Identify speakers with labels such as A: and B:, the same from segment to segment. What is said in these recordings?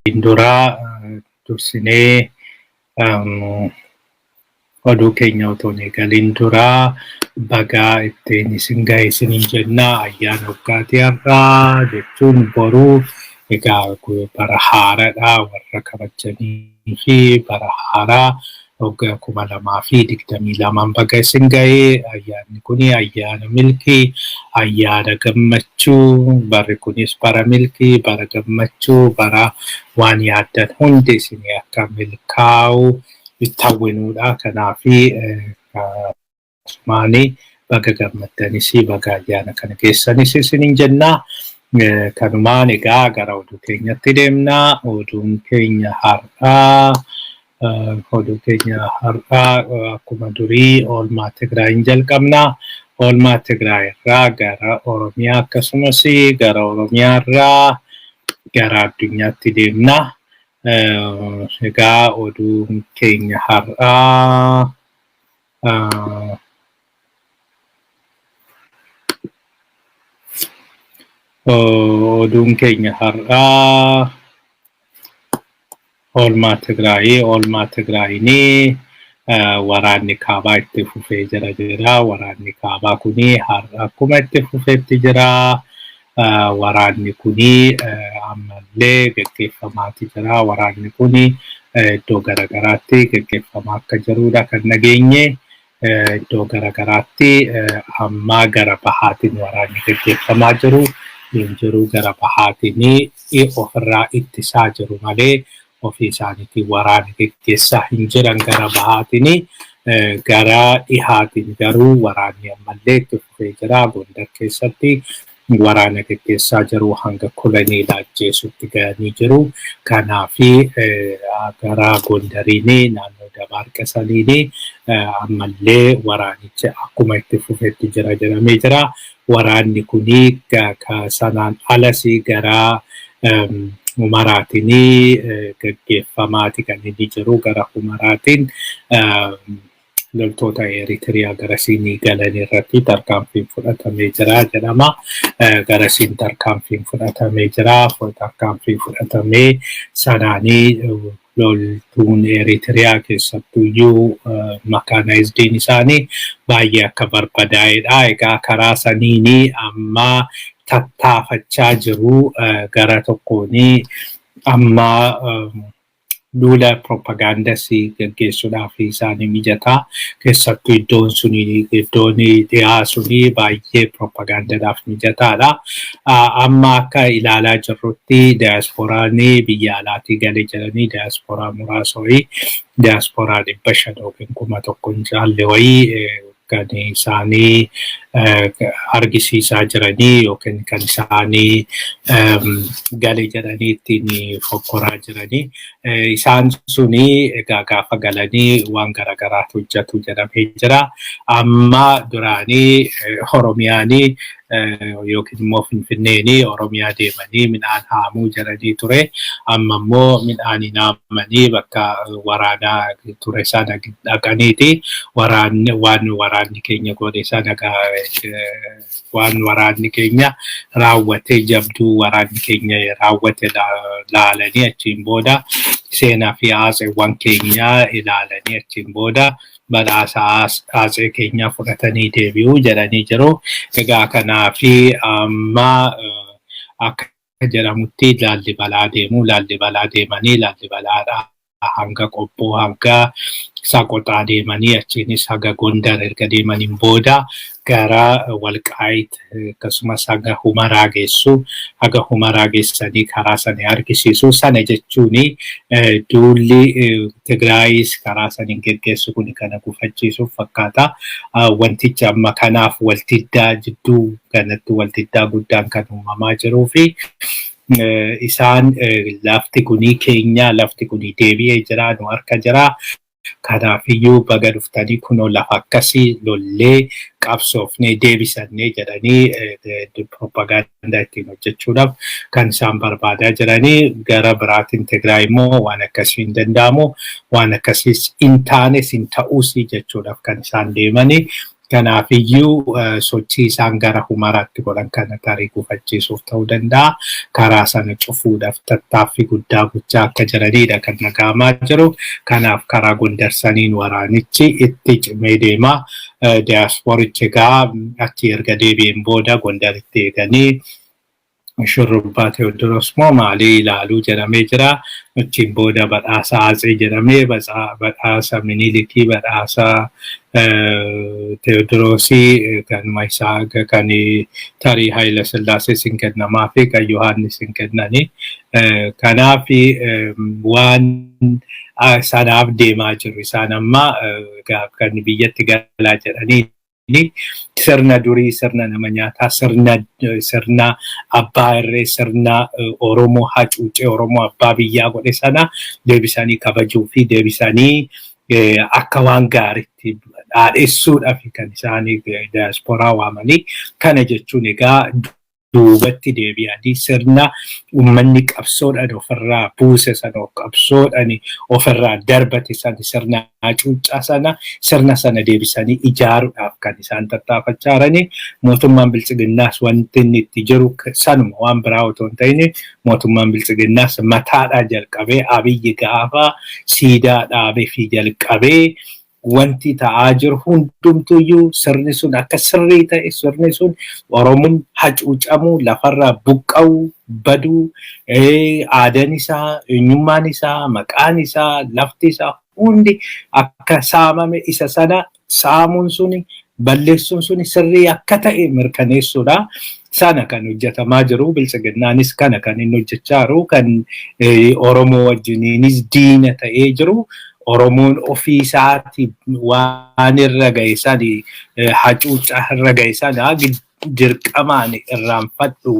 A: Indura dursinee oduu keenya otoo eegaliin dura bagaa ittiin isin ga'e isiniin jennaa ayyaana waggaatti har'aa jechuun boruu egaa bara haaraadhaa warra kabajanii fi bara haaraa waggaa 2022 baga isin ga'e. Ayyaanni kun ayyaana milkii, ayyaana gammachuu, barri kunis bara milkii, bara gammachuu, bara waan yaaddan hundi isinii akka milkaa'u itti hawwinuudha. Kanaafi maanii baga gammaddanis baga ayyaana kana geessanis isiniin jennaa. Kanumaan egaa gara oduu keenyatti deemnaa. Oduun keenya har'aa akkuma durii oolmaa Tigraayin jalqabnaa. Oolmaa Tigraay irraa gara Oromiyaa akkasumas gara Oromiyaa irraa gara addunyaatti deemnaa. Egaa oduun keenya har'aa oolmaa Tigraayinii waraanni kaabaa itti fufee jira. Waraanni kaabaa kuni har'a akkuma itti fufeetti jira. Waraanni kuni ammallee gaggeeffamaati jira. Waraanni kuni iddoo garagaraatti gaggeeffamaa akka jirudha kan nageenye. Iddoo garagaraatti amma gara bahaatiin waraanni gaggeeffamaa jiru gara bahaatiin ofirraa ittisaa jiru malee ofii isaaniitiin waraana gaggeessaa hin jiran gara bahaatiin. Gara dhihaatiin garuu waraanni ammallee itti fufee jira. Gondar keessatti waraana gaggeessaa jiru hanga 10 ajjeesutti ga'anii jiru. Kanaafi gara Gondariini naannoo Dabaarqa saniini ammallee waraanichi akkuma itti fufeetti jira jedhamee jira. Waraanni kuni sanaan alas gara Humaraatiin gaggeeffamaati kan inni jiru. Gara Humaraatiin loltoota Eritiriyaa garasiin galan irratti tarkaanfiin fudhatamee jira jedhama. Garasiin tarkaanfiin fudhatamee jira. Tarkaanfiin fudhatamee sanaanii loltuun Eritiriyaa keessattuyyuu makaanaayizdiin isaanii baay'ee akka barbadaa'edha. Egaa karaa saniini amma tattaafachaa jiru. Gara tokkooni amma duula propagandasii gaggeessuudhaaf isaanii mijataa. Keessattuu iddoon dhiyaa suni baay'ee propagandaadhaaf mijataadha. Amma akka ilaalaa jirrutti diyaasporaanii biyya alaatii galee jiranii diyaasporaa muraasa wayii diyaasporaa 500 yookiin 1,000 hin caalle wayii kan isaanii argisiisaa jiranii yookiin kan isaanii galee jedhanii ittiin fokkoraa jiranii. Isaan suni egaa gaafa galanii waan garagaraatu hojjetu jedhamee jira. Amma duraanii Oromiyaanii yookiin immoo Finfinneeni Oromiyaa deemanii midhaan haamuu jedhanii ture. Amma immoo midhaan haamanii bakka waraanaa ture sana dhaqaniiti. Waan waraanni keenya godhe sana waan waraanni keenya raawwate jabduu waraanni keenya raawwate laalanii achiin booda seenaa fi haasaawwan keenya ilaalanii achiin booda badhaasa haasee keenya fudhatanii deebi'uu jedhanii jiru. Egaa kanaafi amma akka jedhamutti Laallibalaa deemuu. Laallibalaa deemanii Laallibalaadhaa hanga Qobboo hanga Saqoxaa deemanii achiinis haga Gondar erga deemaniin booda gara Walqaayit akkasumas haga Humaraa geessu. Haga Humaraa geessanii karaa sana argisiisu. Sana jechuuni duulli Tigraayis karaa saniin geggeessu kun kana gufachiisuuf fakkaata. Wantichi amma kanaaf waltiddaa jidduu kanatti waltiddaa guddaan kan uumamaa jiruu fi isaan lafti kuni keenya lafti kuni deebi'ee jira nu harka jira. Kanaafiyyuu baga dhuftanii kunoo lafa akkasii lollee qabsoofnee deebisannee jedhanii propaganda ittiin hojjechuudhaaf kan isaan barbaadaa jiranii. Gara biraatiin Tigraay immoo waan akkasii hin danda'amu. Waan akkasiis hin taanes hin ta'uus jechuudhaaf kan isaan deemanii. Kanaafiyyuu sochii isaan gara humaraatti godhan kana tarii gufachiisuuf ta'uu danda'a. Karaa sana cufuudhaaf tattaaffii guddaa gochaa akka jiranidha kan dhaga'amaa jiru. Kanaaf karaa Gondarsaniin waraanichi itti cimee deema. Diyaasporichi egaa achi erga deebi'een booda Gondaritti eeganii shurrubbaa Tewoodiroos moo maalii ilaaluu jedhamee jira. Achiin booda badhaasa Atsee jedhamee badhaasa Minilikii badhaasa Tewoodiroosii kanuma isaa kan tarii Haayile Sillaasee sin kennamaa fi kan Yohaannis sin kennanii. Kanaaf waan sanaaf deemaa jiru isaan amma kan biyyatti galaa jedhanii sirna durii sirna nama nyaataa sirna abbaa irree sirna Oromoo hacuucee Oromoo abbaa biyyaa godhe sana deebisanii kabajuu fi deebisanii akka waan gaariitti dhaadheessuudhaaf kan isaanii diyaasporaa waamanii. Kana jechuun egaa duubatti deebi'anii sirna uummanni qabsoodhaan ofirraa buuse sana qabsoodhaan ofirraa darbate sana sirna hacuuccaa sana sirna sana deebisanii ijaaruudhaaf kan isaan tattaafachaa jiranii. Mootummaan Biltsiginnaas wanti inni itti jiru sanuma waan biraa otoo hin ta'in mootummaan Biltsiginnaas mataadhaa jalqabee Abiyyi gaafa siidaa dhaabee fi jalqabee wanti ta'aa jiru hundumtuyyuu sirni sun akka sirrii ta'e sirni sun Oromoon hacuucamuu lafarraa buqqa'uu baduu aadaan isaa eenyummaan isaa maqaan isaa lafti isaa hundi akka saamame isa sana saamuun suni balleessuun suni sirrii akka ta'e mirkaneessuudha. Sana kan hojjetamaa jiru. Biltsiginnaanis kana kan inni hojjechaa jiru kan Oromoo wajjiniinis diina ta'ee jiru. Oromoon ofii isaati waan irra ga'e sani hacuuccaa irra ga'e sana dirqamaan irraanfadhu.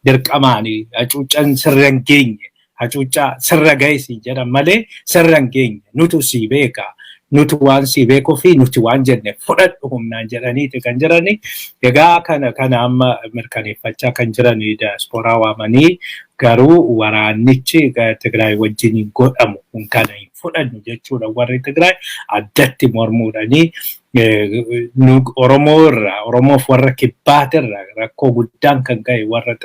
A: Dirqamaan hacuuccaan sirra hin geenye hacuuccaa sirra ga'e si jedhan malee sirra hin geenye nutu si beeka. Nuti waan si beekuu fi nuti waan jenne fudhadhu humnaan jedhaniiti kan jirani. Egaa kana amma mirkaneeffachaa kan jirani diyaasporaa waamanii garuu waraannichi Tigraay wajjin godhamu kana hin fudhannu jechuudha. Warri Tigraay addatti mormuudhanii Oromoof warra kibbaatirra rakkoo guddaan kan ga'e warra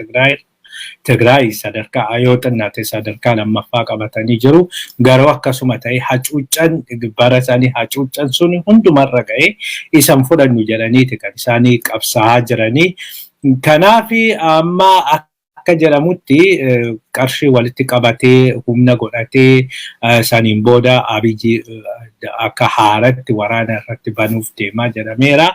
A: Tigraay sadarkaa yoo xinnaate sadarkaa lammaffaa qabatanii jiru. Garuu akkasuma ta'e hacuuccaan bara isaanii hacuuccaan sun hundumarra ga'e isan fudhannu jedhaniiti kan isaanii qabsaa'aa jiranii. Kanaaf amma akka jedhamutti qarshii walitti qabatee humna godhatee saniin booda Abiyyi akka haaratti waraana irratti banuuf deemaa jedhameera.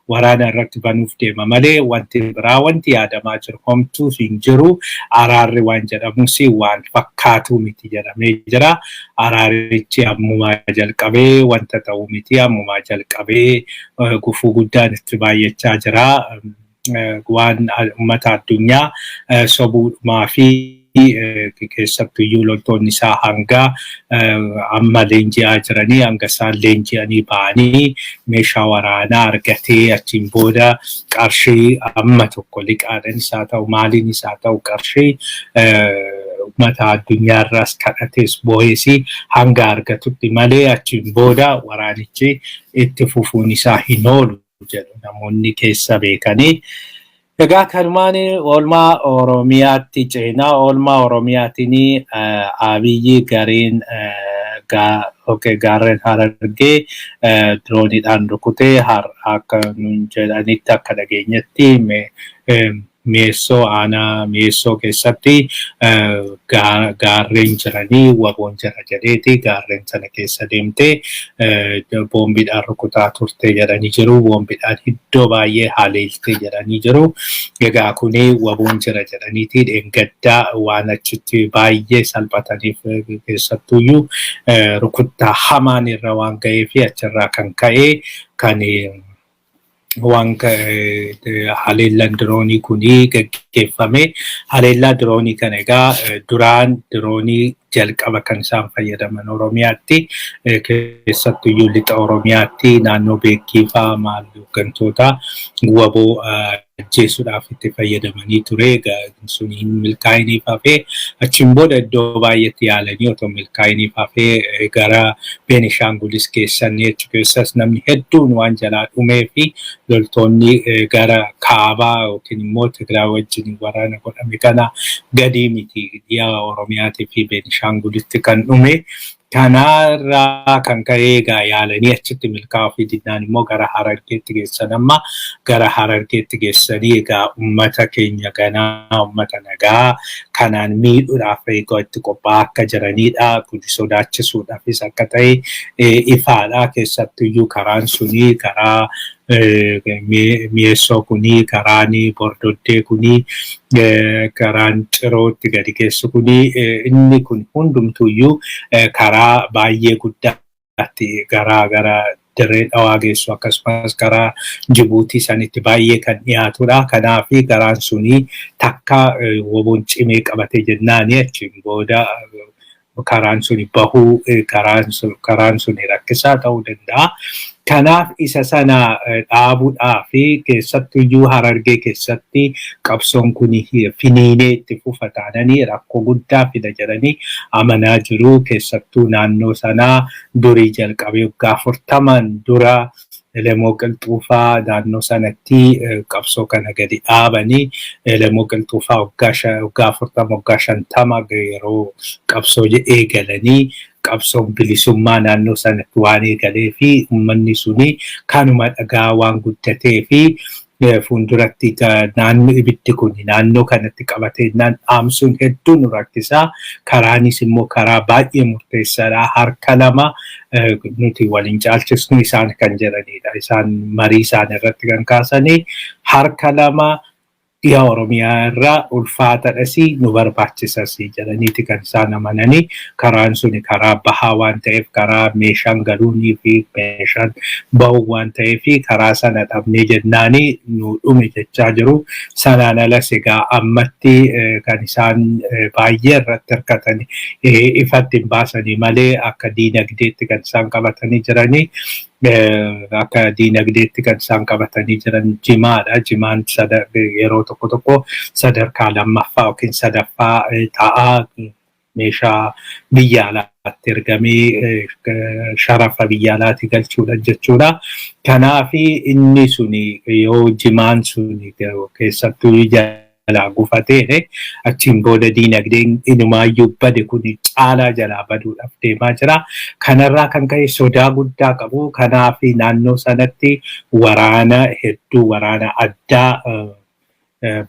A: Waraana irratti banuuf deema malee wanti biraa wanti yaadamaa jiru homtuu hin jiru. Araarri waan jedhamus waan fakkaatu miti jedhamee jira. Araarichi ammumaa jalqabee wanta ta'u miti ammumaa jalqabee gufuu guddaan itti baay'achaa jira. Waan uummata addunyaa sobuudhumaa fi keessattuyyuu loltoonni isaa hanga amma leenji'aa jiranii hanga isaan leenji'anii ba'anii meeshaa waraanaa argatee achiin booda qarshii amma tokko liqaadhaan isaa ta'u maaliin isaa ta'u qarshii uummata addunyaarraas kadhatees boo'ees hanga argatutti malee achiin booda waraanichi itti fufuun isaa hin oolu jedhu namoonni keessa beekanii. Egaa kanumaan oolmaa Oromiyaatti ceenaa oolmaa Oromiyaatiin Abiyyi gareen gaarreen Harargee dirooniidhaan rukutee akka nuun jedhanitti akka dhageenyetti Meessoo aanaa Meessoo keessatti gaarreen jiranii waboon jira jedheeti gaarreen sana keessa deemtee boombiidhaan rukutaa turte jedhanii jiru. Boombiidhaan iddoo baay'ee haleeltee jedhanii jiru. Egaa kuni waboon jira jedhaniiti dheengaddaa waan achitti baay'ee salphataniif keessattuyyuu rukuttaa hamaan irra waan ga'eef achirraa kan ka'e kan waan haleellaan diroonii kunii gaggeeffame. Haleellaa diroonii kana egaa duraan diroonii jalqaba kan isaan fayyadaman Oromiyaatti keessattuyyuu lixa Oromiyaatti naannoo Beekii fa'aa maal hooggantoota waboo ajjeesuudhaaf itti fayyadamanii ture. Sun hin milkaa'iniif hafee achiin booda iddoo baay'eetti yaalanii otoo milkaa'iniif hafee gara Beenishaangulis keessanii achi keessas namni hedduun waan jalaa dhumee fi loltoonni gara kaabaa yookiin immoo Tigraay wajjin waraana godhame kana gadi miti dhiyaa Oromiyaatii fi Beenishaangulitti kan dhume. Kanarraa kan ka'e egaa yaalanii achitti milkaa'uu fi dinnaan immoo gara Harargeetti geessan amma gara Harargeetti geessanii egaa uummata keenya ganaa uummata nagaa kanaan miidhuudhaaf egaa itti qophaa'aa akka jiranidha. Kun sodaachisuudhaafis akka ta'e ifaadha. Keessattuyyuu karaan sunii karaa mi'eessoo kunii karaan bordoddee kunii karaan cirootti gadi geessu kunii inni kun hundumtuyyuu karaa baay'ee guddaatti gara dirree dhawaa geessu akkasumas karaa Jibuutii sanitti baay'ee kan dhiyaatudha. Kanaaf karaan sunii takka woboon cimee qabate jennaani achiin booda karaan suni bahuu karaan suni rakkisaa ta'uu danda'a. Kanaaf isa sana dhaabuudhaa fi keessattuyyuu Harargee keessatti qabsoon kun finiinee itti fufa taananii rakkoo guddaa fida jedhanii amanaa jiru. Keessattuu naannoo sanaa durii jalqabee waggaa 40 dura Lemoo Qilxuufaa naannoo sanatti qabsoo kana gadi dhaabanii Lemoo Qilxuufaa waggaa 40 waggaa 50 yeroo qabsoo eegalanii qabsoon bilisummaa naannoo sanatti waan eegalee fi uummanni suni kanuma dhagaa waan guddatee fi fuulduratti naannoo ibiddi kun naannoo kanatti qabatee dhaamsuun hedduun rakkisaa. Karaanis immoo karaa baay'ee murteessaadha. Harka lama nuti waliin caalchisnu isaan kan jedhanidha. Isaan marii isaan irratti kan kaasanii harka lama dhiyaa Oromiyaa irraa ulfaataadhasi nu barbaachisasi jedhaniiti kan isaan amananii. Karaan suni karaa bahaa waan ta'eef karaa meeshaan galuunii fi meeshaan bahu waan ta'eef karaa sana dhabnee jennaanii nu dhume jechaa jiru. Sanaan alas egaa ammatti kan isaan baay'ee irratti hirkatanii ifatti hin baasanii malee akka diinagdeetti kan isaan qabatanii jiranii. Akka diinagdeetti kan isaan qabatanii jiran jimaadha. Jimaan yeroo tokko tokko sadarkaa lammaffaa yookiin sadaffaa ta'aa meeshaa biyya alaatti ergamee sharafa biyya alaatti galchuudha jechuudha. Kanaaf inni suni yoo jimaan suni keessattuu jalaa gufatee achiin booda diinagdeen inumaayyuu bade kun caalaa jalaa baduudhaaf deemaa jira. Kanarraa kan ka'e sodaa guddaa qabu. Kanaaf naannoo sanatti waraana hedduu waraana addaa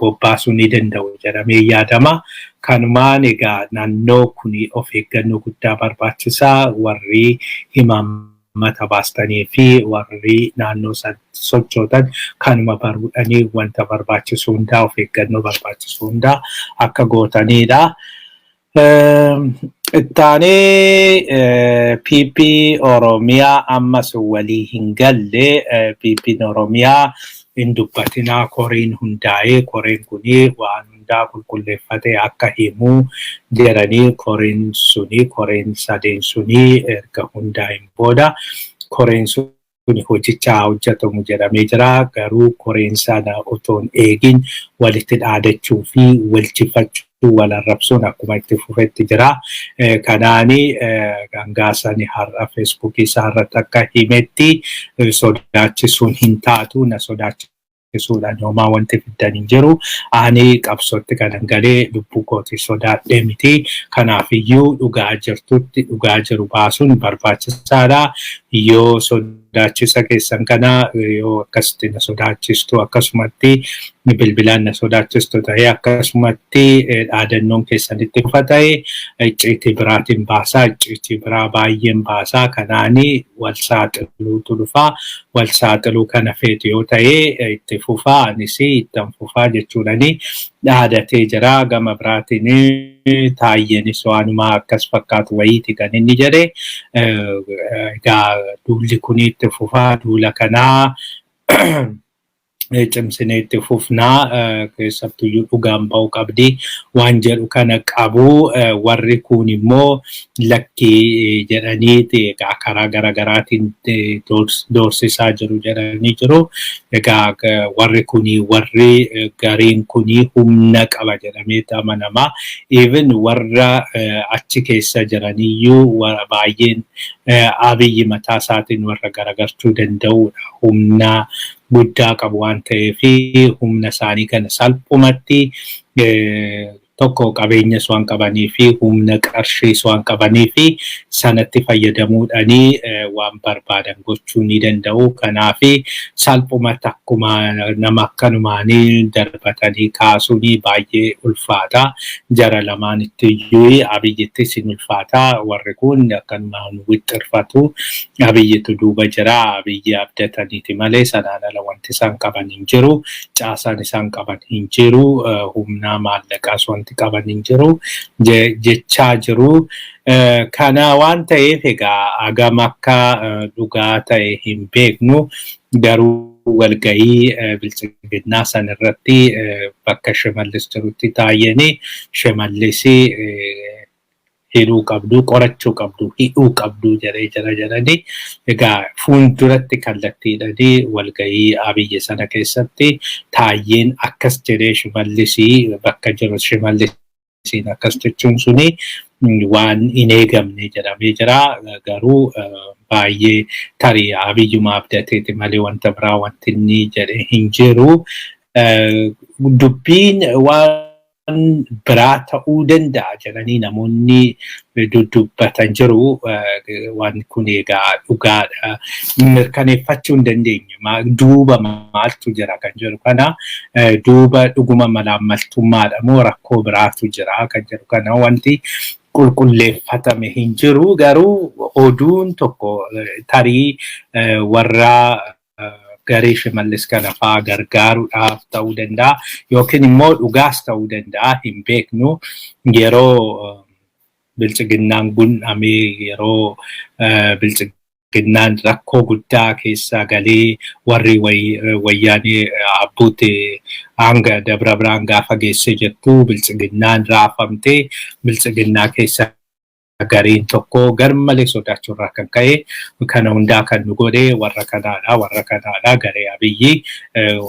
A: bobbaasuu ni danda'u jedhamee yaadama. Kanumaan egaa naannoo kun of eeggannoo guddaa barbaachisaa. Warri himata baastanii fi warri naannoo sochootan kanuma baruudhanii wanta barbaachisu hundaa of eeggannoo barbaachisu hundaa akka gootanidha. Ittaanee PP Oromiyaa ammas walii hin galle. PP'n Oromiyaa hin dubbatinaa koriin hundaa'ee koreen kuni waan hundaa qulqulleeffatee akka himuu jedhanii koreen sadeen suni erga hundaa'een booda koreen suni hojichaa hojjetamu jedhamee jira. Garuu koreen sana otoon eegin walitti dhaadachuu fi walchifachuu wal arrabsuun akkuma itti fufetti jira. Kanaani gangaasani har'a Feesbuukii isaa irratti akka himetti sodaachisuun hin taatu na sodaachisuudhaan homaa wanti fiddan hin jiru. Ani qabsootti kanan galee lubbuu kootii sodaadhee miti. Kanaafiyyuu dhugaa jirtutti dhugaa jiru baasuun barbaachisaadha. Yoo sodaachisa keessan kana yoo akkasitti na sodaachistu akkasumatti bilbilaan na sodaachistu ta'ee akkasumatti dhaadannoon keessanitti dhufa ta'e icciitii biraatiin baasaa. Icciitii biraa baay'een baasaa. Kanaanii wal saaxiluutu dhufaa. Wal saaxiluu kana feetu yoo ta'e itti fufaa. Anis ittan fufaa jechuudhani dhaadatee jira. Gama biraatiin Taayyeenis waanuma akkas fakkaatu wayiiti kan inni jedhe. Egaa duulli kun itti fufaa. Duula kanaa cimsineetti fufnaa keessattuyyuu dhugaan ba'uu qabdi waan jedhu kana qabu warri kun immoo lakkii jedhaniiti egaa karaa garaagaraatiin doorsisaa jiru jedhanii jiru. Egaa warri kuni warri gariin kuni humna qaba jedhamee amanamaa. Even warra achi keessa jiraniyyuu baay'een Abiyyi mataa isaatiin warra garagarchuu danda'udha. Humna guddaa qabu waan ta'eef humna isaanii kana salphumatti tokko qabeenyas waan qabanii fi humna qarshiis waan qabanii fi sanatti fayyadamuudhaanii waan barbaadan gochuu ni danda'u. Kanaaf salphumatti akkuma nama akkanumaanii darbatanii kaasuun baay'ee ulfaata. Jara lamaanitti iyyuu Abiyyittis ni ulfaata. Warri kun akkanumaan wixxirfatu. Abiyyitu duuba jira. Abiyyi abdataniiti malee sanaan ala wanti isaan qaban hin jiru. Caasaan isaan qaban hin jiru. Humna maallaqaas wanti qaban hin jiru jechaa jiru. Kana waan ta'eef egaa hagam akka dhugaa ta'e hin beeknu garuu walgahii bilchiginnaa san irratti bakka Shimallis jirutti taa'anii Shimallis hidhuu qabdu, qorachuu qabdu, hidhuu qabdu jedhanii egaa fuulduratti kallattiidhanii walgahii Abiyyi sana keessatti taa'een akkas jedhee Shimallis bakka jiru Shimallisiin akkas jechuun suni waan hin eegamne jedhamee jira. Garuu baay'ee tarii Abiyyuma abdateeti malee wanta biraa wanti inni jedhe hin jiru. Dubbiin waan biraa ta'uu danda'a jedhanii namoonni dubbatan jiru. Waan kun egaa dhugaadha. Mirkaneeffachuu hin dandeenye. Duuba maaltu jira kan jedhu kana duuba dhuguma malaammaltummaadha moo rakkoo biraatu jira kan jedhu kana wanti qulqulleeffatame hin jiru. Garuu oduun tokko tarii warra garee Shimallis kana fa'aa gargaaruudhaaf ta'uu danda'a yookiin immoo dhugaas ta'uu danda'a hin beeknu. Yeroo bilchiginnaan gun'amee yeroo bilchiginnaan rakkoo guddaa keessa galee warri wayyaanee abbuute hanga Dabra Birhaan gaafa geesse jettu bilchiginnaan raafamtee bilchiginnaa keessa gariin tokko garmalee sodaachuurraa kan ka'e kana hundaa kan nu godhe warra kanaadha garee Abiyyi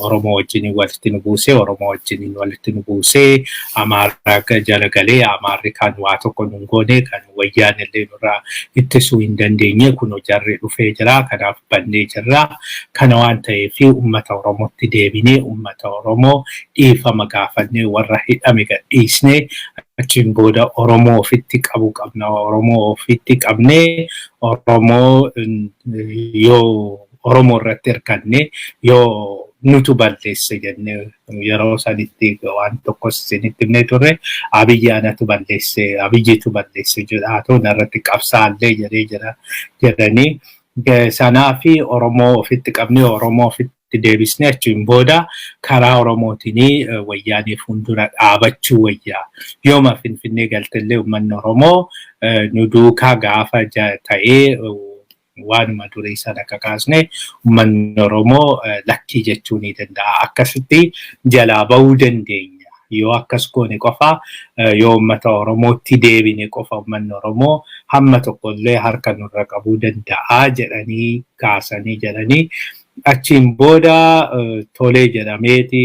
A: Oromoo wajjin walitti nu buusee Oromoo wajjin walitti nu buusee Amaara jala galee Amaarri kan waa tokko nu goone kan wayyaan illee nurraa ittisuu hin dandeenye kun jarri dhufee jira. Kanaaf bannee jirra. Kana waan ta'eef uummata Oromootti deebinee uummata Oromoo dhiifama gaafannee warra hidhame gadhiisnee achiin booda Oromoo ofitti qabu qabna. Oromoo ofitti qabnee Oromoo yoo Oromoo irratti hirkanne yoo nutu balleesse jennee yeroo sanitti waan tokkos isinitti himnee turre Abiyyi anatu balleesse Abiyyitu balleesse jedhaatoo narratti qabsaallee jedhanii sanaafi Oromoo ofitti qabnee Oromoo ofitti deebisnee achiin booda karaa Oromootiin wayyaanee fuuldura dhaabachuu wayyaa. Yooma Finfinnee galtellee uummanni Oromoo nu duukaa gaafa ta'ee waanuma durii sana kakaasne uummanni Oromoo lakkii jechuu ni danda'a. Akkasitti jalaa bahuu dandeenya. Yoo akkas goone qofa yoo uummata Oromootti deebine qofa uummanni Oromoo hamma tokkollee harka nurra qabuu danda'a jedhanii kaasanii jedhanii achiin booda tolee jedhameeti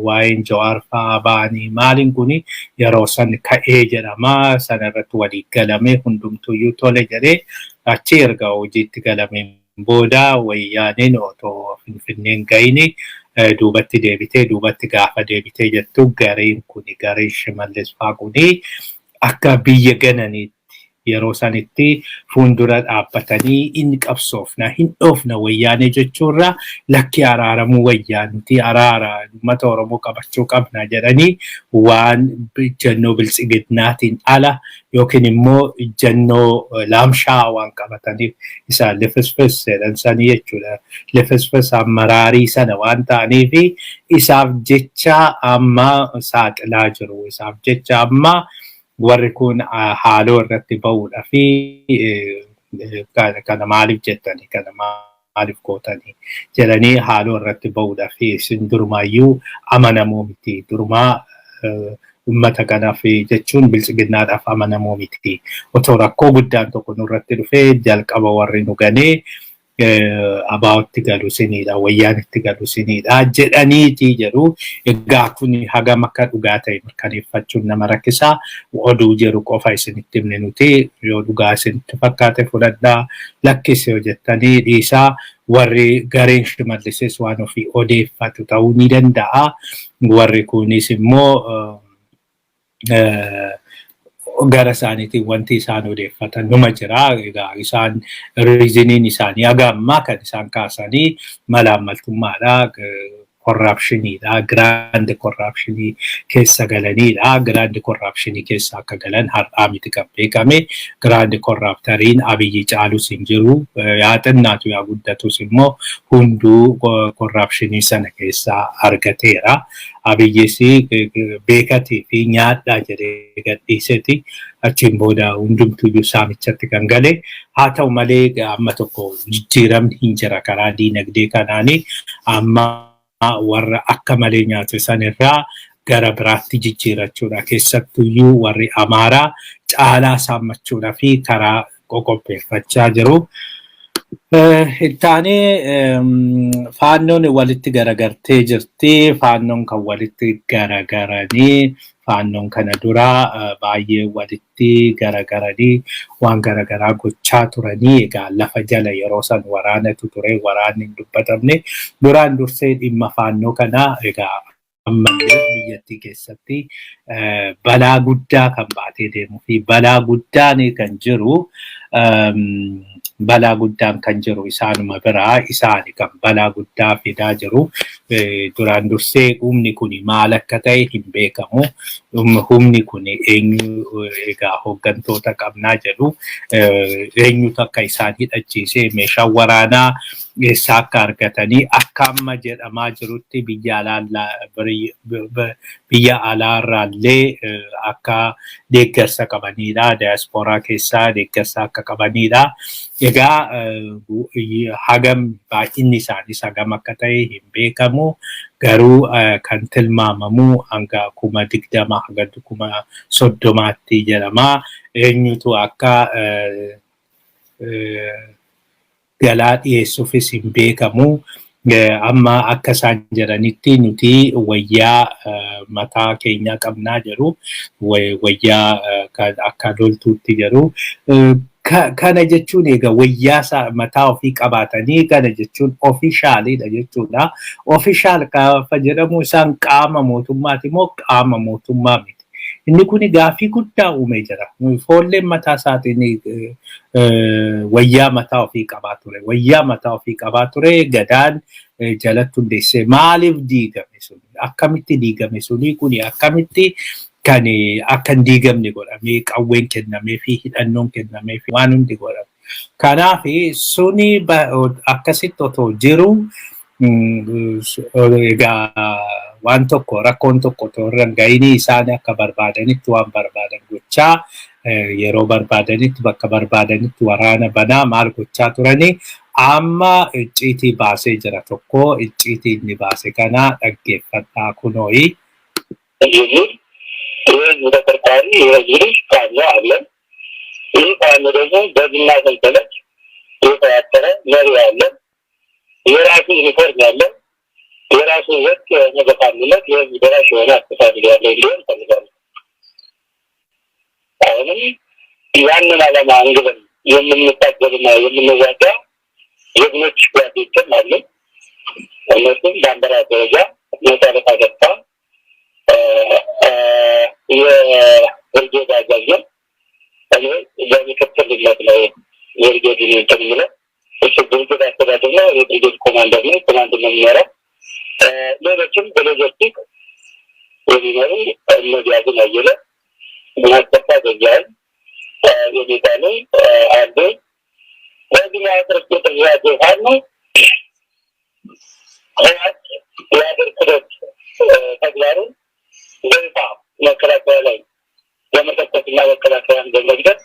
A: waa'een Jawaar fa'aa ba'anii maaliin kuni yeroo san ka'ee jedhama. Sana irratti walii galame hundumtuyyuu tole jedhee achi erga hojiitti galameen booda wayyaaneen otoo Finfinneen ga'ini duubatti deebitee duubatti gaafa deebitee jettu gareen kuni garee Shimallis fa'aa kuni akka biyya gananiitti yeroo sanitti fuuldura dhaabbatanii inni qabsoofna hin dhoofna wayyaanee jechuurra lakki araaramuu wayyaanti araara uummata Oromoo qabachuu qabna jedhanii waan jannoo bilchiginnaatiin ala yookiin immoo jannoo laamshaa waan qabataniif isaan lefesfes jedhan sanii jechuudha. Lefesfes amaraarii sana waan ta'aniif isaaf jecha amma saaxilaa jiru. Isaaf jecha amma warri kun haaloo irratti ba'uudha fi kana maaliif jettani kana maaliif gootanii jedhanii haaloo irratti ba'uudhaa fi isin durumaayyuu amanamoo miti durumaa ummata kanaaf jechuun bilchiginnaadhaaf amanamoo miti otoo rakkoo guddaan tokko nurratti dhufee jalqaba warri nu ganee abaawatti galu siniidha wayyaanitti galu siniidha jedhaniiti jedhu egaa kun hagam akka dhugaa ta'e mirkaneeffachuun nama rakkisaa oduu jedhu qofa isinitti himne nuti yoo dhugaa isinitti fakkaate fudhadhaa lakkisi yoo jettanii dhiisaa warri gareen shimallises waan ofii odeeffatu ta'uu ni danda'a warri kunis immoo gara isaaniitiin wanti isaan odeeffatan numa jira egaa isaan riiziniin isaanii agammaa kan isaan kaasanii malaammaltummaadha corruptionidha grand corruptionii keessa galanidha grand corruptionii keessa akka galan har'aa miti kan beekame grand corruptoriin Abiyyi caalus hin jiru yaa xinnaatu yaa guddatus immoo hunduu corruptionii sana keessa argateera Abiyyis beekatii fi nyaadhaa jedhee gadhiiseeti achiin booda hundumtuyyuu saamichatti kan gale haa ta'u malee amma tokko jijjiiramni hin jira karaa diinagdee kanaanii amma warra akka malee nyaate sanirraa gara biraatti jijjiirachuudha keessattuyyuu warri Amaaraa caalaa saammachuudha fi karaa qoqopheeffachaa jiru. Ittaanee faannoon walitti garagartee jirti faannoon kan walitti garagaranii faannoon kana duraa baay'ee walitti garagaranii waan garagaraa gochaa turanii egaa lafa jala yeroo san waraanatu ture waraanni hin dubbatamne duraan dursee dhimma faannoo kana egaa ammallee biyyattii keessatti balaa guddaa kan baatee deemuu fi balaa guddaan kan jiru balaa guddaan kan jiru isaanuma biraa isaani kan balaa guddaa fidaa jiru duraan dursee humni kun maal akka ta'e hin beekamu humni kun eenyu egaa hooggantoota qabnaa jedhu eenyutu akka isaan hidhachiisee meeshaa waraanaa eessaa akka argatanii akka amma jedhamaa jirutti biyya alaarraallee akka deeggarsa qabanidha diaasporaa keessaa deeggarsa akka qabanidha egaa hagam baay'inni isaaniis hagam akka ta'e hin beekamu garuu kan tilmaamamu hanga 20,000 hanga 30,000tti jedhama eenyutu akka galaa dhiyeessuufis hin beekamu amma akka isaan jedhanitti nuti wayyaa mataa keenya qabnaa jedhu wayyaa akka loltuutti jedhu kana jechuun egaa wayyaa mataa ofii qabaatanii kana jechuun ofishaaliidha jechuudha ofishaal gaafa jedhamu isaan qaama mootummaati moo qaama mootummaa miti inni kun gaaffii guddaa uumee jira foolleen mataa isaatiin wayyaa mataa ofii qabaa ture wayyaa mataa ofii qabaa ture gadaan jalatti hundeessee maaliif diigame sun akkamitti diigame suni kun akkamitti kan akka hin diigamne godhamee qawween kennamee fi hidhannoon kennamee fi waan hundi godhame kanaaf suni akkasitti otoo jiru egaa waan tokko rakkoon tokko torran ga'inii isaan akka barbaadanitti waan barbaadan gochaa yeroo barbaadanitti bakka barbaadanitti waraana banaa maal gochaa turanii amma icciitii baasee jira tokko icciitii inni baase kana dhaggeeffadhaa kunooyi.
B: የህዝብ ተቆርቋሪ የህዝብ ልጅ ካለ አለ ይህ ካለ ደግሞ በግና ሰንሰለት የተዋቀረ መሪ አለ የራሱ ዩኒፎርም ያለ የራሱ ወጥ መገፋለት የህዝብ ደራሽ የሆነ አስተሳሰብ ያለው ሊሆን ፈልጋለሁ አሁንም ያንን ዓላማ አንግበን የምንታገልና የምንዋጋ ጀግኖች ጓዶችም አሉ እነሱም በአመራር ደረጃ መሰረት አገባ የብርጌድ አዛዥ ነው እኔ በምክትልነት ነው የብርጌድ ተምለው እሱ ብርጌድ አስተዳደር ነው የብርጌድ ኮማንደር ነው ኮማንድ ነው የሚመራው ሌሎችም በሎጂስቲክ የሚመሩ እነዚህ አገናየለ ማስተፋ ገዛል የሚባሉ አሉ በዚህ ማድረግ ተያዘ ነው ያደርኩት ተግባሩን በይፋ መከላከያ ላይ ለመተኮስና መከላከያን በመግደል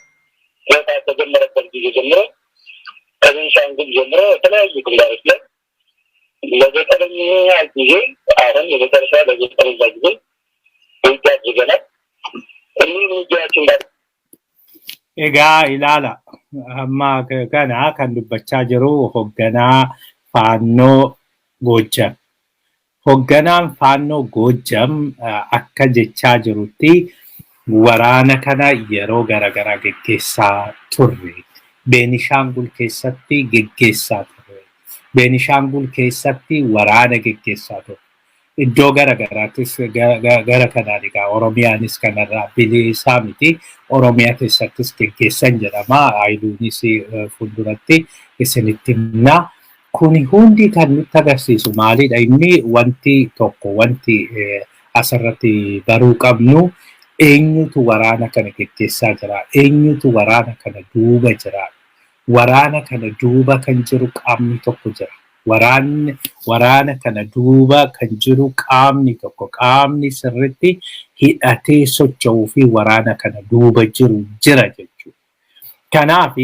B: ቦታ ተጀመረበት ጊዜ ጀምሮ ከቤንሻንጉል ጀምሮ የተለያዩ ጉዳዮች ላይ ለዘጠነኛ ጊዜ አሁን የመጨረሻ ለዘጠነኛ ጊዜ ውጊያ አድርገናል። እኒህ ውጊያዎችን
A: egaa ilaala amma kana kan dubbachaa jiru hoogganaa faannoo Goojjam. Hoogganaan faannoo Goojjam akka jechaa jirutti waraana kana yeroo garaagaraa geggeessaa turre. Beenishaangul keessatti geggeessaa turre. Beenishaangul keessatti waraana geggeessaa turre. Iddoo garaagaraattis gara kanaan egaa Oromiyaanis kanarraa bilisaa miti. Oromiyaa keessattis geggeessan jedhama. Haayiluunis fuulduratti isinitti himna. Kuni hundi kan nutti agarsiisu maalidha? Inni wanti tokko wanti asirratti baruu qabnu eenyutu waraana kana geggeessaa jira? Eenyutu waraana kana duuba jira? Waraana kana duuba kan jiru qaamni tokko jira. Waraana kana duuba kan jiru qaamni tokko qaamni sirriitti hidhatee socho'uu fi waraana kana duuba jiru jira jechuudha. Kanaaf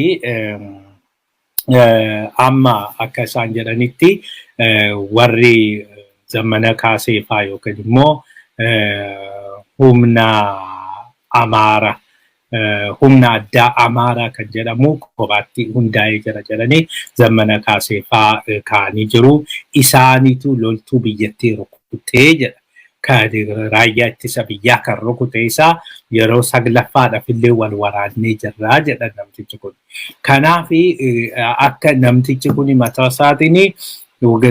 A: amma akka isaan jedhanitti warri Zammana Kaaseefaa yookiin immoo humna Amaara humna addaa Amaaraa kan jedhamu kophaatti hundaa'ee jira jedhanii Zammana Kaaseefaa kaanii jiru. Isaaniitu loltuu biyyattii rukutee jedha. Kan raayyaa ittisa biyyaa kan rukute isaa yeroo saglaffaadhaaf illee wal waraannee jirraa jedha namtichi kun. Kanaaf akka namtichi kun mataa isaatiin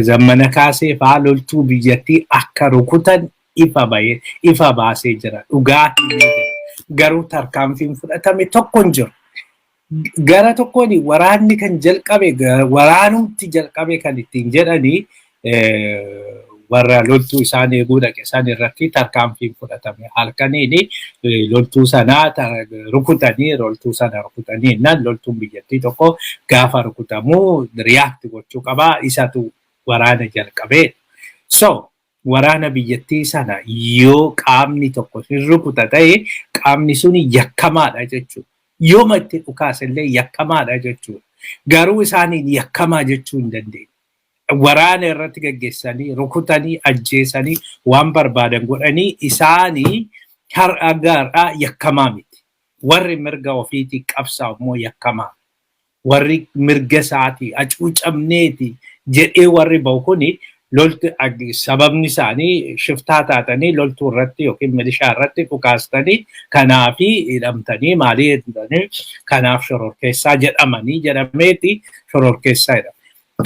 A: Zammana Kaaseefaa loltuu biyyattii akka rukutan ifa baasee jira. Dhugaatii jira. Garuu tarkaanfiin fudhatame tokko hin jiru. Gara tokkoon waraanni kan jalqabe waraanumti jalqabe kan ittiin jedhanii warra loltuu isaan eeguu dhaqe isaan irratti tarkaanfiin fudhatame. Halkaniin loltuu sanaa rukutanii loltuun biyyattii tokko gaafa rukutamuu riyaakti gochuu qabaa isatu waraana jalqabee. So waraana biyyattii sana yoo qaamni tokko hin rukuta ta'e qaamni suni yakkamaadha jechuudha. Yooma itti dhukaasellee yakkamaadha jechuudha. Garuu isaaniin yakkamaa jechuu hin dandeenye. Waraana irratti gaggeessanii rukutanii ajjeesanii waan barbaadan godhanii isaanii har'a gaarraa yakkamaa miti. Warri mirga ofiitii qabsaa'u immoo yakkamaa. Warri mirga isaatii hacuucamneeti jedhee warri bahu kuni sababni isaanii shiftaa taatanii loltuu irratti yookiin milishaa irratti dhukaastanii kanaaf hidhamtanii maalii jedhanii kanaaf shororkeessaa jedhameeti shororkeessaa jedhama.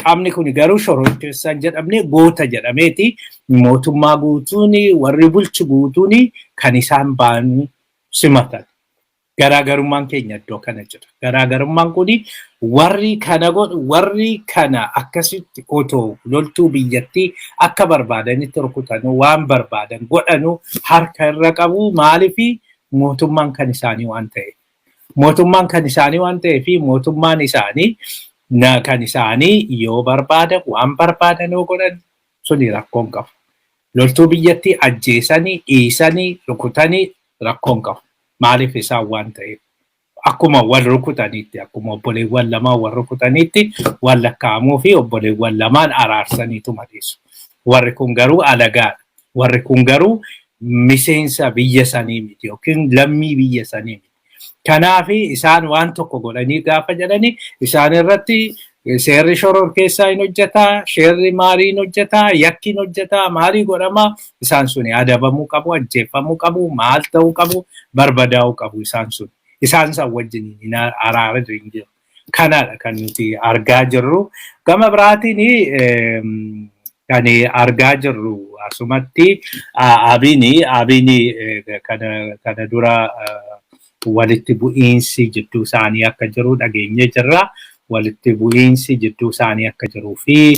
A: Qaamni kun garuu shororkeessaa jedhamne goota jedhameeti mootummaa guutuun warri bulchu guutuun kan isaan ba'an simatan. Garaagarummaan keenya iddoo kana jira. Garaagarummaan kun warri kana akkasitti otoo loltuu biyyattii akka barbaadanitti rukutanu waan barbaadan godhanu harka irra qabu maaliif mootummaan kan isaanii waan ta'eef. Mootummaan kan isaanii waan ta'eef mootummaan isaanii kan isaanii yoo barbaadan waan barbaadan yoo godhan suni rakkoon qabu. Loltuu biyyattii ajjeesanii dhiisanii rukutanii rakkoon qabu. Maaliif isaan waan ta'eef akkuma wal rukutaniitti akkuma obboleewwan lamaan wal rukutaniitti wal lakkaa'amuu fi obboleewwan lamaan araarsaniitu madeessu. Warri kun garuu alagaadha. Warri kun garuu miseensa biyya sanii miti yookiin lammii biyya sanii miti. Kanaaf isaan waan tokko godhanii gaafa jedhanii isaan irratti seerri shororkeessaa hin hojjetaa, seerri maalii hin hojjetaa, yakki hin hojjetaa, maalii godhamaa isaan suni adabamuu qabu, ajjeeffamuu qabu, maal ta'uu qabu, barbadaa'uu qabu isaan sun. Isaan san wajjin hin araara hin jiru. Kanadha kan nuti argaa jirru. Gama biraatiin kan argaa jirru asumatti Abiin kana dura walitti bu'iinsi jidduu isaanii akka jiru dhageenye jirra. Walitti bu'iinsi jidduu isaanii akka jiruu fi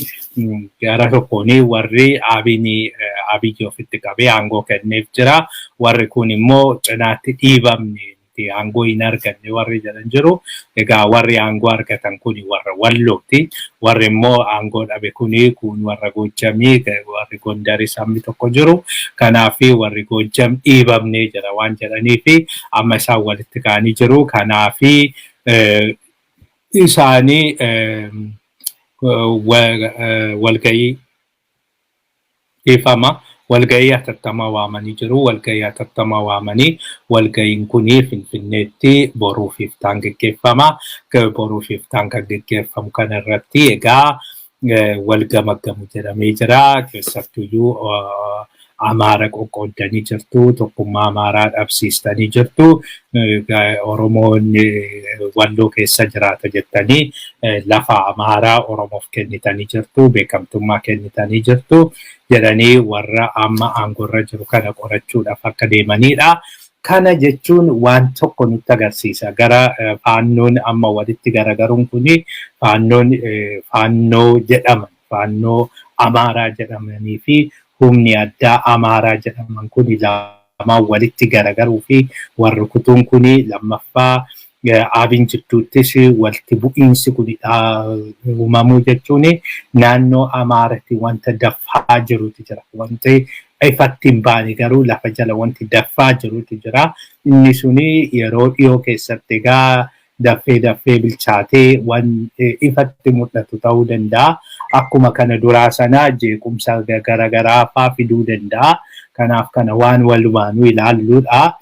A: gara tokkoon warri Abiyyi ofitti qabee aangoo kenneef jira. Warri kun immoo cinaatti dhiibamne aangoo hin arganne warri jedhan jiru. Egaa warri aangoo argatan kun warra Wallooti. Warri immoo aangoo dhabe kun warra Goojjamii warri Gondarii sabni tokko jiru. Kanaaf warri Goojjam dhiibamne jira waan jedhaniif amma isaan walitti ka'anii jiru. Kanaaf isaanii walgayii ifama walgayii atattamaa waamanii jiru. Walgayii atattamaa waamanii walgayiin kunii Finfinneetti boruuf iftaan gaggeeffama. Boruuf iftaan kan gaggeeffamu kana irratti egaa wal gamaggamu jedhamee jira. Keessattuyyuu Amaara qoqqoodanii jirtu, tokkummaa Amaaraa dhabsiistanii jirtu. Oromoon Walloo keessa jiraata jettanii lafa Amaaraa Oromoof kennitanii jirtu, beekamtummaa kennitanii jirtu jedhanii warra amma aangorra jiru kana qorachuudhaaf akka deemanidha. Kana jechuun waan tokko nutti agarsiisa. Gara faannoon amma walitti garagaruun kuni faannoo jedhaman, faannoo Amaaraa jedhamanii fi humni addaa Amaaraa jedhaman kuni lamaan walitti garagaruu fi warri kutuun kuni lammaffaa Abin jidduuttis walitti bu'iinsi kuni uumamuu jechuun naannoo Amaaraatti wanta daffaa jirutu jira. Wanti ifatti hin baane garuu lafa jala wanti daffaa jirutu jira. Inni suni yeroo dhiyoo keessatti egaa daffee bilchaatee waan ifatti mul'atu ta'uu danda'a. Akkuma kana duraa sanaa jeequmsa garaagaraa fa'aa fiduu danda'a. Kanaaf kana waan walumaanuu ilaalluudha.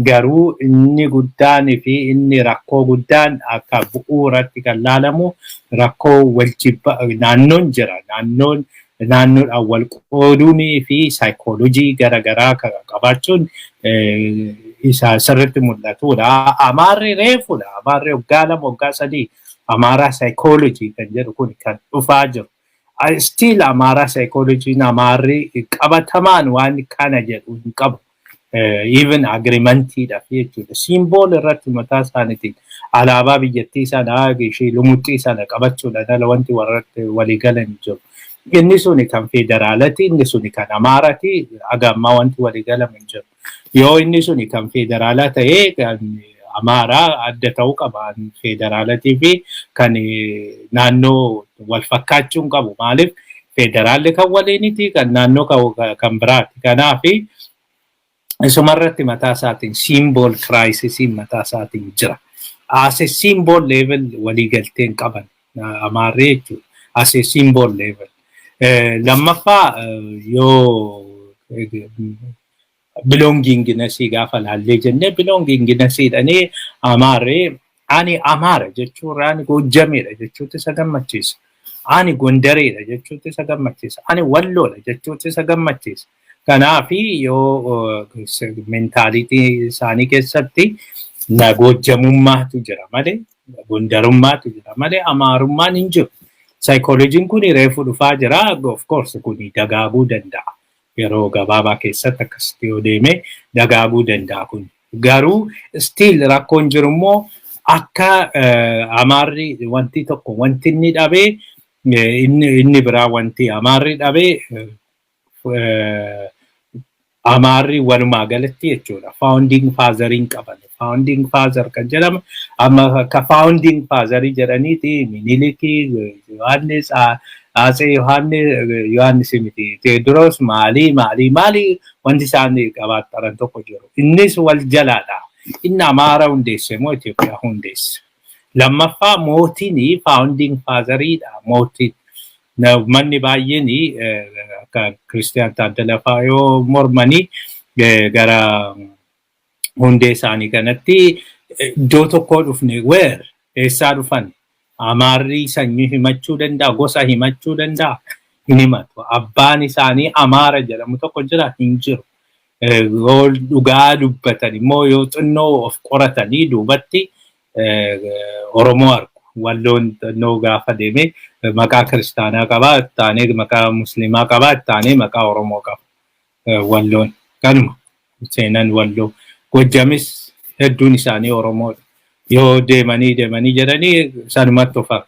A: Garuu inni guddaan fi inni rakkoo guddaan akka bu'uuratti kan laalamu rakkoo waljibba naannoon jira. Naannoodhaan wal qooduunii fi saayikoolojii garaagaraa qabaachuun isa sirriitti mul'atudha. Amaarri reefudha. Amaarri waggaa 2 waggaa 3 Amaaraa saayikoolojii kan jedhu kun kan dhufaa jiru. Still Amaaraa saayikoolojiin Amaarri qabatamaan waan kana jedhu hin qabu. Even agreementiidhaaf jechuudha. Simbool irratti mataa isaaniitiin alaabaa biyyattii sana ishee lumuxxii sana qabachuudhaan ala wanti warratti walii galan jiru. Inni suni kan federaalati, inni suni kan Amaarati, agammaa wanti walii galaman jiru. Yoo inni suni kan federaalaa ta'ee kan Amaaraa adda ta'uu qaba federaalatii fi kan naannoo wal fakkaachuun qabu. Maaliif federaalli kan waliiniti kan naannoo kan biraati. Kanaafi isumarratti mataa isaatiin symbol crisisiin mataa isaatiin jira. As a symbol level waliigalteen qaban Amaarri jechuudha. As a symbol level. Lammaffaa yoo belongingness gaafa laallee jennee belongingnessdhanii Amaarri ani Amaara jechuun ani Gojjameedha jechuutti isa gammachiisa. Ani Gondareedha jechuutti isa gammachiisa. Ani Walloodha jechuutti isa gammachiisa. Kanaafi yoo mentaalitii isaanii keessatti Gojjamummaatu jira malee, Gondarummaatu jira malee, Amaarummaan hin jiru. Saayikoolojiin kun reefu dhufaa jira. Of course kun dagaaguu danda'a. Yeroo gabaabaa keessatti akkasitti yoo deeme dagaaguu danda'a kun. Garuu still rakkoon jiru immoo akka Amaarri wanti tokko wanti inni dhabee inni biraa wanti Amaarri dhabee Amaarri walumaa galatti jechuudha. Founding fatheriin qaban. Founding father kan jedhamu amma ka founding fatherii jedhaniiti Minilikii, Yohaannis, Atsee Yohaannis miti. Teediroos maali wanti isaan qabaataran tokko jiru. Innis wal jalaadha. Inni Amaara hundeesse moo Itoophiyaa hundeesse. Lammaffaa mootiin founding fatheriidha. Mootiin manni baay'een akka Kiristiyaan Taaddalaa fa'aa yoo mormanii gara hundee isaanii kanatti iddoo tokkoo dhufne eessaa dhufan? Amaarri sanyii himachuu danda'a, gosa himachuu danda'a, hin himatu. Abbaan isaanii Amaara jedhamu tokko jira, hin jiru. Yoo dhugaa dubbatan immoo yoo xinnoo of qoratanii duubatti Oromoo argu. Walloon xinnoo gaafa deeme maqaa kiristaanaa qabaa, ittaanee maqaa musliimaa qabaa, ittaanee maqaa Oromoo qaba. Walloon kanuma seenan Walloo. Gojjamis hedduun isaanii Oromoodha. Yoo deemanii jedhanii sanumatti of argu.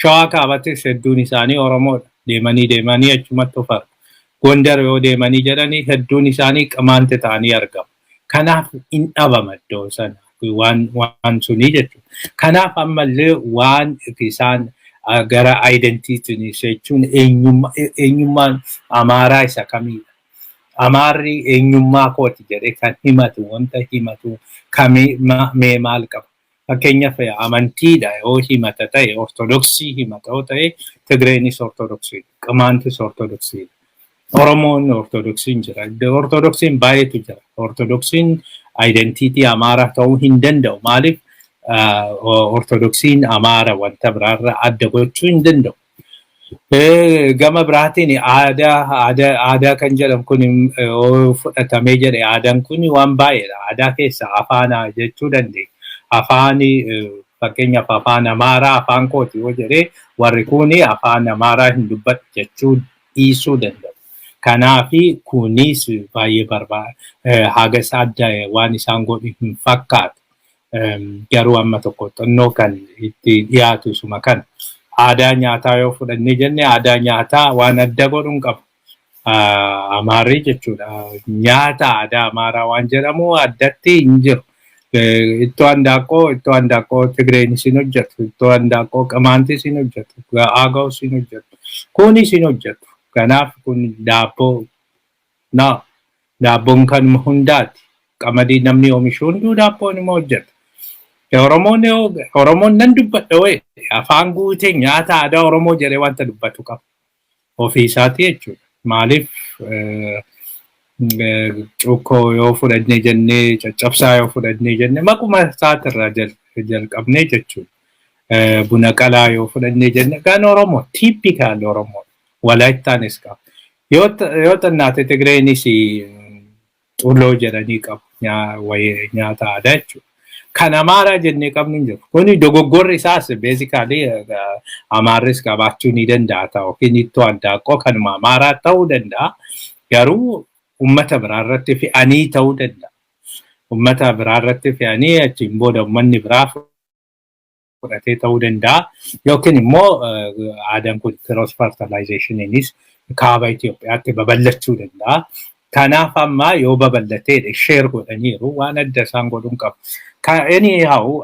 A: Shawaa Kaabatis hedduun isaanii Oromoodha. Deemanii achumatti of argu. Gondar yoo deemanii jedhanii hedduun isaanii Qamaante ta'anii argamu. Kanaaf hin dhabama iddoo sana. Waan sunii jechuudha. Kanaaf ammallee waan isaan gara identiitiin jechuun eenyummaan Amaaraa isa kamiidha. Amaarri eenyummaa kooti jedhee kan himatu wanta himatu kamii mee maal qaba. fakkeenyaaf amantiidha yoo himata ta'e ortodoksii himata yoo ta'e Tigreenis ortodoksiidha, Qamaantis ortodoksiidha. Oromoon ortodoksiin jira. Ortodoksiin baay'eetu jira. Ortodoksiin identiitii Amaaraa ta'uu hin danda'u. Maaliif ortodoksiin Amaara wanta biraarraa adda gochuu hin danda'u. Gama biraatiin aadaa kan jedhamu kun fudhatamee jedhe aadaan kun waan baay'eedha. Aadaa keessa afaan jechuu dandeenya. Afaani fakkeenyaaf afaan Amaaraa afaan kooti yoo jedhee warri kuni afaan Amaaraa hin dubbatu jechuu dhiisuu danda'u. Kanaafi kunis baay'ee haga adda waan isaan godhu hin fakkaatu. Garuu amma tokko xannoo kan itti dhiyaatu suma kana. Aadaa nyaataa yoo fudhannee jenne aadaa nyaataa waan adda godhuun qabu. Amaarri jechuudha. Nyaata aadaa Amaaraa waan jedhamu addatti hin jiru. Ittoo handaaqqoo Tigreenis hin hojjetu. Ittoo handaaqqoo Qamaantis hin hojjetu. Aagaws hin hojjetu. Kunis hin hojjetu. Kanaaf kun daabboon kan hundaati. Qamadii namni oomishu hunduu daabboon immoo hojjeta. Oromoon nan dubbadha wayi afaan guutee nyaata aadaa Oromoo jedhee wanta dubbatu qaba. Ofii isaati jechuudha. Maaliif cuukkoo yoo fudhannee jennee caccabsaa yoo fudhannee jennee maquma isaatirraa jalqabnee jechuudha. Buna qalaa yoo fudhannee jenne kan Oromoo tiipikaal Oromoo. Walaayitaanis qaba. Yoo xannaate Tigreenis xulloo jedhanii qabu nyaata aadaa jechuudha. Kan Amaaraa jennee qabnu hin jiru. Kuni dogoggorri isaas beesikaalii Amaarris qabaachuu ni danda'a ta'u yookiin ittoo handaaqqoo kanuma Amaaraa ta'uu danda'a. Garuu uummata biraarratti fe'anii ta'uu danda'a. Uummata biraarratti fe'anii achiin booda uummanni biraa fudhatee ta'uu danda'a. Yookiin immoo aadaan kun cross fertilizationiinis kaaba Itoophiyaatti babal'achuu danda'a. Kanaaf amma yoo babal'atee sheer godhaniiru waan adda isaan godhuun qabu. Anyhow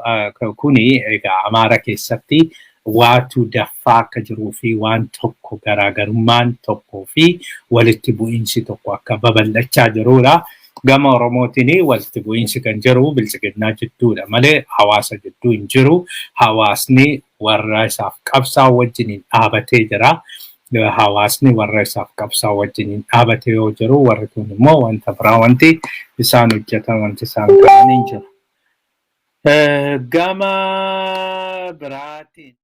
A: kuni egaa Amaara keessatti waatu daffaa akka jiruu fi waan tokko garaagarummaan tokkoo fi walitti bu'iinsi tokko akka babal'achaa jirudha. Gama Oromootiin walitti bu'iinsi kan jiru bilchiginnaa jidduudha malee hawaasa jidduu hin jiru. Hawaasni warra isaaf qabsaa'u wajjin dhaabatee jira. Hawaasni warra isaaf qabsaa'u wajjin dhaabatee yoo jiru warri kun immoo wanta biraa wanti isaan hojjetan wanti isaan qaban hin jiru. Gama biraatiin